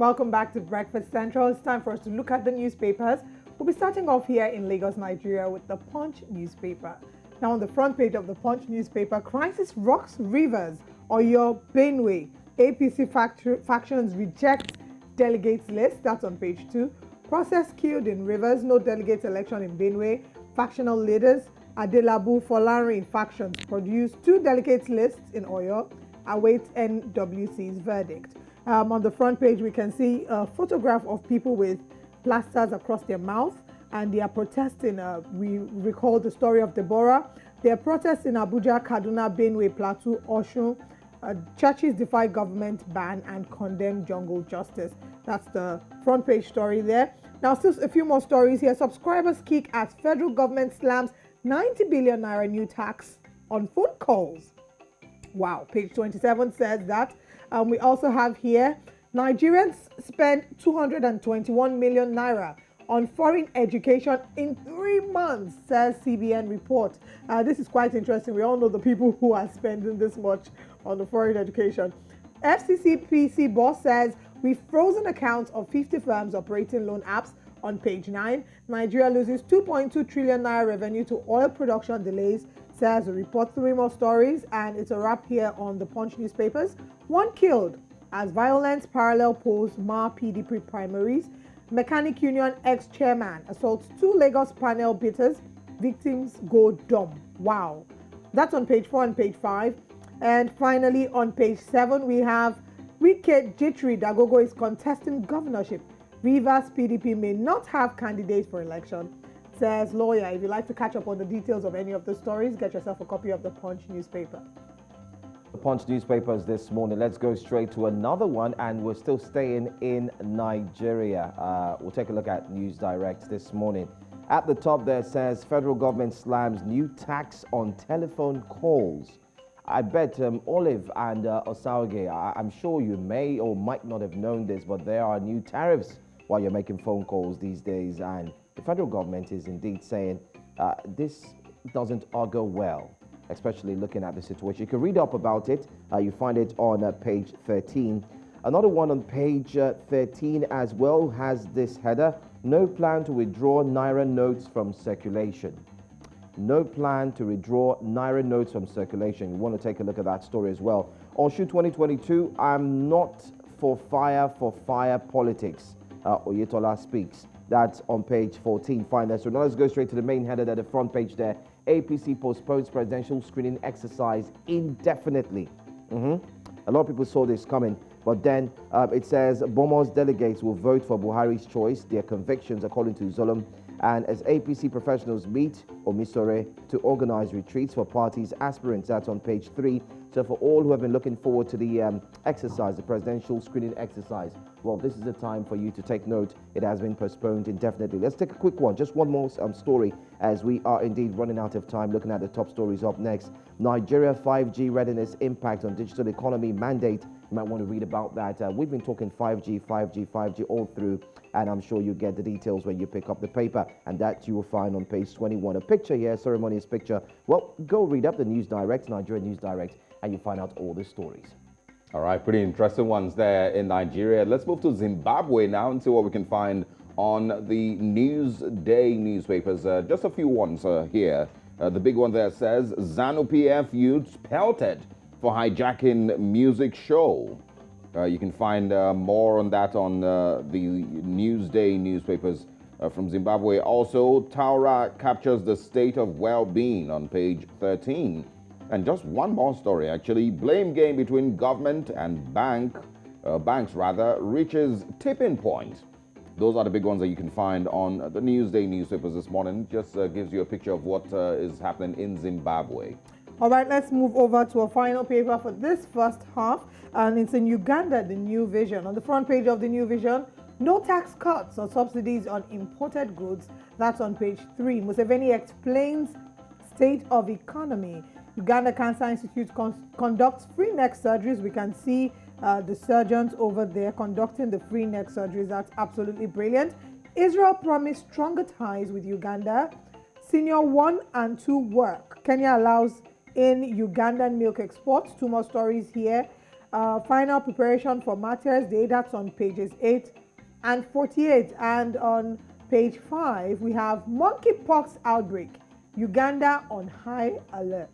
Welcome back to Breakfast Central. It's time for us to look at the newspapers. We'll be starting off here in Lagos, Nigeria with the Punch newspaper. Now on the front page of the Punch newspaper, crisis rocks Rivers, Oyo, Benue. APC factions reject delegates list. That's on page 2. Process killed in Rivers, no delegates election in Benue. Factional leaders, Adelabu, Folarin factions produce 2 delegates lists in Oyo. Await NWC's verdict. On the front page, we can see a photograph of people with plasters across their mouth, and they are protesting. We recall the story of Deborah. They are protesting in Abuja, Kaduna, Benue, Plateau, Osun. Churches defy government ban and condemn jungle justice. That's the front page story there. Now, still a few more stories here. Subscribers kick as federal government slams 90 billion naira new tax on phone calls. Wow, page 27 says that. We also have here, Nigerians spend 221 million naira on foreign education in 3 months, says CBN report. This is quite interesting. We all know the people who are spending this much on the foreign education. FCCPC boss says we've frozen accounts of 50 firms operating loan apps on page 9. Nigeria loses 2.2 trillion naira revenue to oil production delays, says the report. 3 more stories, and it's a wrap here on the Punch newspapers. 1 killed as violence parallel polls mar PDP primaries. Mechanic Union ex-chairman assaults 2 Lagos panel beaters. Victims go dumb. Wow. That's on page 4 and page 5. And finally, on page 7, we have Wike Jitri Dagogo is contesting governorship. Rivers PDP may not have candidates for election, says lawyer. If you'd like to catch up on the details of any of the stories, get yourself a copy of the Punch newspaper. The Punch newspapers this morning. Let's go straight to another one, and we're still staying in Nigeria. We'll take a look at NewsDirect this morning. At the top there says federal government slams new tax on telephone calls. I bet Olive and Osauge, I'm sure you may or might not have known this, but there are new tariffs while you're making phone calls these days, and the federal government is indeed saying this doesn't augur well, especially looking at the situation. You can read up about it. You find it on page 13. Another one on page 13 as well has this header: no plan to withdraw Naira notes from circulation. No plan to withdraw Naira notes from circulation. You want to take a look at that story as well. Osun 2022, I'm not for fire politics. Oyetola speaks. That's on page 14. Fine there. So now let's go straight to the main header at the front page there. APC postpones presidential screening exercise indefinitely. A lot of people saw this coming, but then it says Bomo's delegates will vote for Buhari's choice, their convictions according to Zolom. And as APC professionals meet Omisore to organize retreats for parties' aspirants, that's on page 3. So for all who have been looking forward to the exercise, the presidential screening exercise, well, this is the time for you to take note. It has been postponed indefinitely. Let's take a quick one, just one more story, as we are indeed running out of time. Looking at the top stories up next. Nigeria 5G readiness impact on digital economy mandate. You might want to read about that. We've been talking 5G all through, and I'm sure you get the details when you pick up the paper, and that you will find on page 21. A picture here, ceremonious picture. Well, go read up the NewsDirect, Nigerian NewsDirect, and you find out all the stories. All right, pretty interesting ones there in Nigeria. Let's move to Zimbabwe now and see what we can find on the Newsday newspapers. Just a few ones here. The big one there says ZANU-PF youths pelted for hijacking music show. You can find more on that on the Newsday newspapers from Zimbabwe. Also, Taura captures the state of well-being on page 13. And just one more story, actually. Blame game between government and banks reaches tipping point. Those are the big ones that you can find on the Newsday newspapers this morning. Just gives you a picture of what is happening in Zimbabwe. All right, let's move over to a final paper for this first half, and it's in Uganda, the New Vision. On the front page of the New Vision, no tax cuts or subsidies on imported goods. That's on page 3. Museveni explains state of economy. Uganda Cancer Institute conducts free neck surgeries. We can see the surgeons over there conducting the free neck surgeries. That's absolutely brilliant. Israel promised stronger ties with Uganda. Senior 1 and 2 work. Kenya allows in Ugandan milk exports. 2 more stories here. final preparation for Martyrs Day. That's on pages 8 and 48. And on page 5, we have monkeypox outbreak. Uganda on high alert.